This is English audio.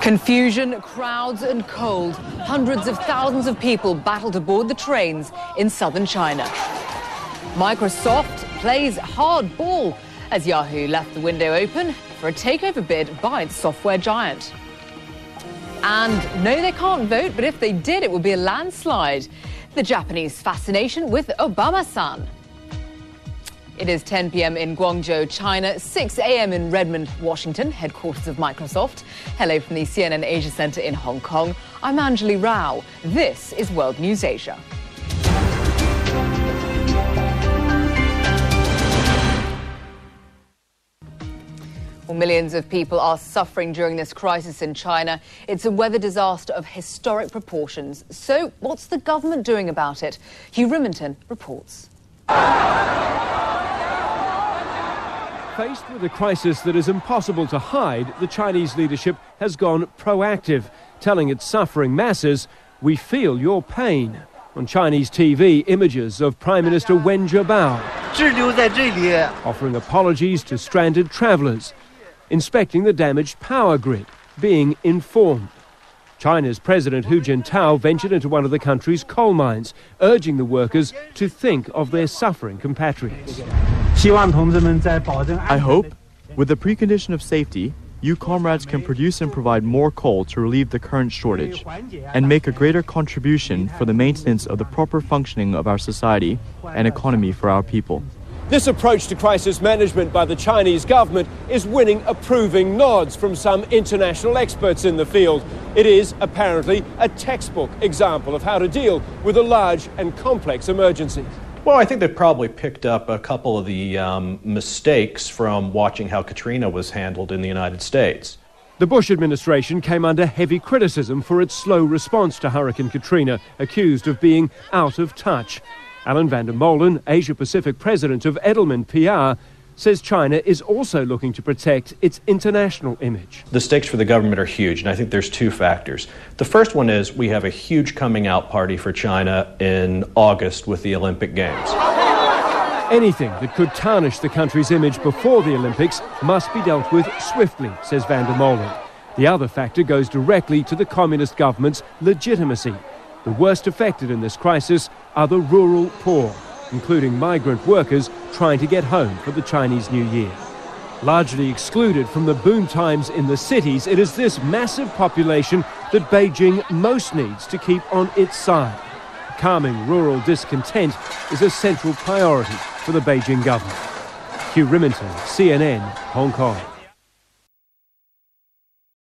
Confusion, crowds and cold. Hundreds of thousands of people battle to board the trains in southern China. Microsoft plays hardball as Yahoo left the window open for a takeover bid by its software giant. And no, they can't vote, but if they did, it would be a landslide. The Japanese fascination with Obama-san. It is 10 p.m. in Guangzhou, China, 6 a.m. in Redmond, Washington, headquarters of Microsoft. Hello from the CNN Asia Center in Hong Kong. I'm Anjali Rao. This is World News Asia. Well, millions of people are suffering during this crisis in China. It's a weather disaster of historic proportions. So what's the government doing about it? Hugh Riminton reports. Faced with a crisis that is impossible to hide, the Chinese leadership has gone proactive, telling its suffering masses, "We feel your pain." On Chinese TV, images of Prime Minister Wen Jiabao offering apologies to stranded travellers, inspecting the damaged power grid, being informed. China's President Hu Jintao ventured into one of the country's coal mines, urging the workers to think of their suffering compatriots. I hope, with the precondition of safety, you comrades can produce and provide more coal to relieve the current shortage and make a greater contribution for the maintenance of the proper functioning of our society and economy for our people. This approach to crisis management by the Chinese government is winning approving nods from some international experts in the field. It is apparently a textbook example of how to deal with a large and complex emergency. Well, I think they probably picked up a couple of the mistakes from watching how Katrina was handled in the United States. The Bush administration came under heavy criticism for its slow response to Hurricane Katrina, accused of being out of touch. VanderMolen, Asia-Pacific president of Edelman PR, says China is also looking to protect its international image. The stakes for the government are huge, and I think there's two factors. The first one is we have a huge coming out party for China in August with the Olympic Games. Anything that could tarnish the country's image before the Olympics must be dealt with swiftly, says VanderMolen. The other factor goes directly to the communist government's legitimacy. The worst affected in this crisis are the rural poor, including migrant workers trying to get home for the Chinese New Year. Largely excluded from the boom times in the cities, it is this massive population that Beijing most needs to keep on its side. Calming rural discontent is a central priority for the Beijing government. Hugh Riminton, CNN, Hong Kong.